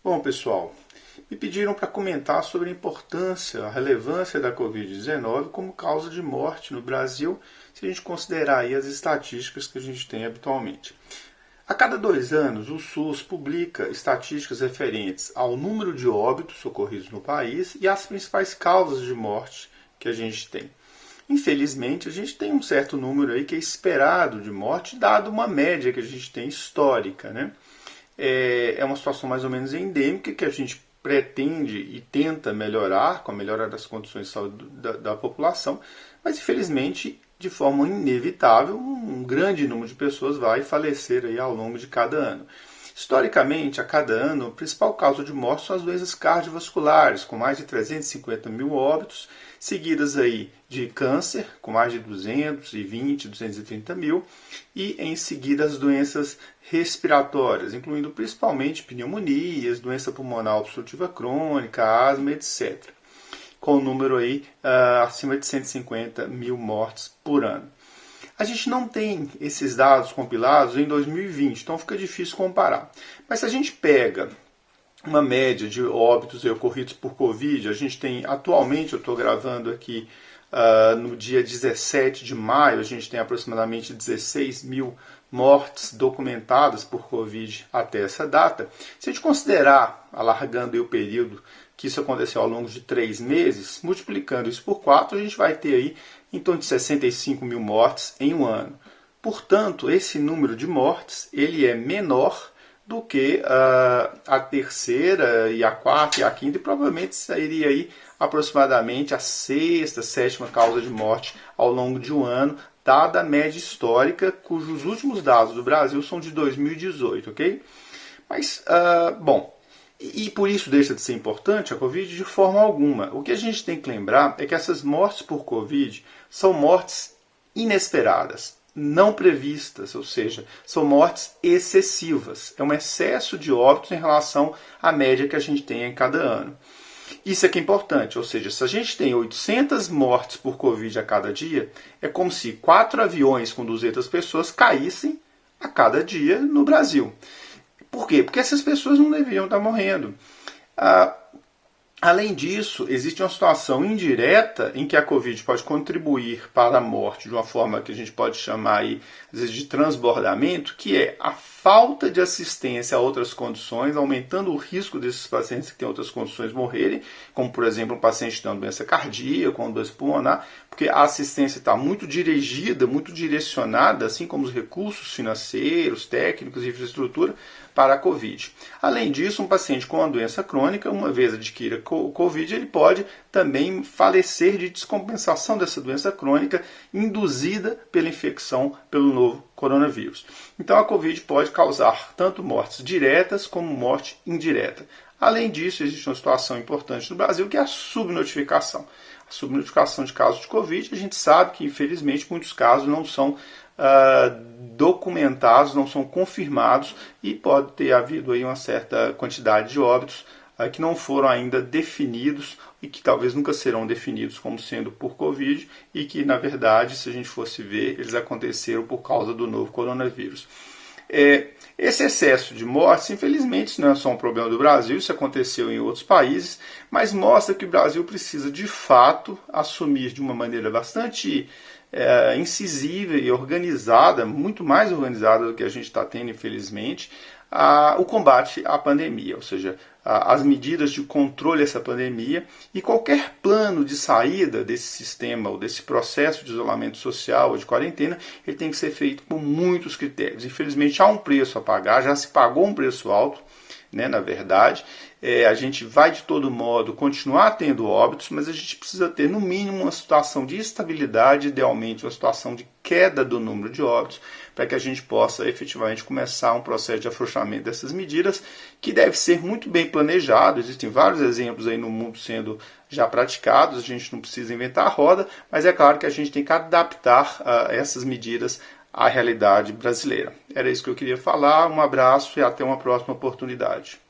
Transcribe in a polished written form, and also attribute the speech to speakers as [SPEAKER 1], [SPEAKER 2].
[SPEAKER 1] Bom, pessoal, me pediram para comentar sobre a importância, a relevância da Covid-19 como causa de morte no Brasil, se a gente considerar aí as estatísticas que a gente tem habitualmente. A cada 2 anos, o SUS publica estatísticas referentes ao número de óbitos ocorridos no país e às principais causas de morte que a gente tem. Infelizmente, a gente tem um certo número aí que é esperado de morte, dado uma média que a gente tem histórica, né? É uma situação mais ou menos endêmica que a gente pretende e tenta melhorar com a melhora das condições de saúde da população, mas infelizmente, de forma inevitável, um grande número de pessoas vai falecer aí ao longo de cada ano. Historicamente, a cada ano, a principal causa de morte são as doenças cardiovasculares, com mais de 350 mil óbitos, seguidas aí de câncer, com mais de 220, 230 mil, e em seguida as doenças respiratórias, incluindo principalmente pneumonias, doença pulmonar obstrutiva crônica, asma, etc. Com o número aí acima de 150 mil mortes por ano. A gente não tem esses dados compilados em 2020, então fica difícil comparar. Mas se a gente pega uma média de óbitos ocorridos por Covid, a gente tem, atualmente, eu estou gravando aqui no dia 17 de maio, a gente tem aproximadamente 16 mil mortes documentadas por Covid até essa data. Se a gente considerar, alargando o período que isso aconteceu ao longo de 3 meses, multiplicando isso por 4, a gente vai ter aí em torno de 65 mil mortes em um ano. Portanto, esse número de mortes ele é menor do que a terceira e a quarta e a quinta, e provavelmente sairia aí aproximadamente a sexta, sétima causa de morte ao longo de um ano, dada a média histórica, cujos últimos dados do Brasil são de 2018, ok? Mas, bom, e por isso deixa de ser importante a Covid de forma alguma. O que a gente tem que lembrar é que essas mortes por Covid são mortes inesperadas, não previstas, ou seja, são mortes excessivas. É um excesso de óbitos em relação à média que a gente tem em cada ano. Isso é que é importante, ou seja, se a gente tem 800 mortes por Covid a cada dia, é como se 4 aviões com 200 pessoas caíssem a cada dia no Brasil. Por quê? Porque essas pessoas não deveriam estar morrendo. Além disso, existe uma situação indireta em que a Covid pode contribuir para a morte de uma forma que a gente pode chamar aí, às vezes, de transbordamento, que é a falta de assistência a outras condições, aumentando o risco desses pacientes que têm outras condições morrerem, como, por exemplo, um paciente que tem uma doença cardíaca, uma doença pulmonar, porque a assistência está muito dirigida, muito direcionada, assim como os recursos financeiros, técnicos e infraestrutura, para a Covid. Além disso, um paciente com uma doença crônica, uma vez adquira Covid, ele pode também falecer de descompensação dessa doença crônica induzida pela infecção pelo novo coronavírus. Então a Covid pode causar tanto mortes diretas como morte indireta. Além disso, existe uma situação importante no Brasil que é a subnotificação. A subnotificação de casos de Covid, a gente sabe que, infelizmente, muitos casos não são documentados, não são confirmados e pode ter havido aí uma certa quantidade de óbitos que não foram ainda definidos e que talvez nunca serão definidos como sendo por Covid e que, na verdade, se a gente fosse ver, eles aconteceram por causa do novo coronavírus. Esse excesso de mortes, infelizmente, isso não é só um problema do Brasil, isso aconteceu em outros países, mas mostra que o Brasil precisa, de fato, assumir de uma maneira bastante incisiva e organizada, muito mais organizada do que a gente está tendo, infelizmente, o combate à pandemia, ou seja, as medidas de controle dessa pandemia e qualquer plano de saída desse sistema ou desse processo de isolamento social ou de quarentena, ele tem que ser feito com muitos critérios. Infelizmente há um preço a pagar, já se pagou um preço alto, né, na verdade. A gente vai de todo modo continuar tendo óbitos, mas a gente precisa ter no mínimo uma situação de estabilidade, idealmente uma situação de queda do número de óbitos, para que a gente possa efetivamente começar um processo de afrouxamento dessas medidas, que deve ser muito bem planejado. Existem vários exemplos aí no mundo sendo já praticados, a gente não precisa inventar a roda, mas é claro que a gente tem que adaptar essas medidas à realidade brasileira. Era isso que eu queria falar, um abraço e até uma próxima oportunidade.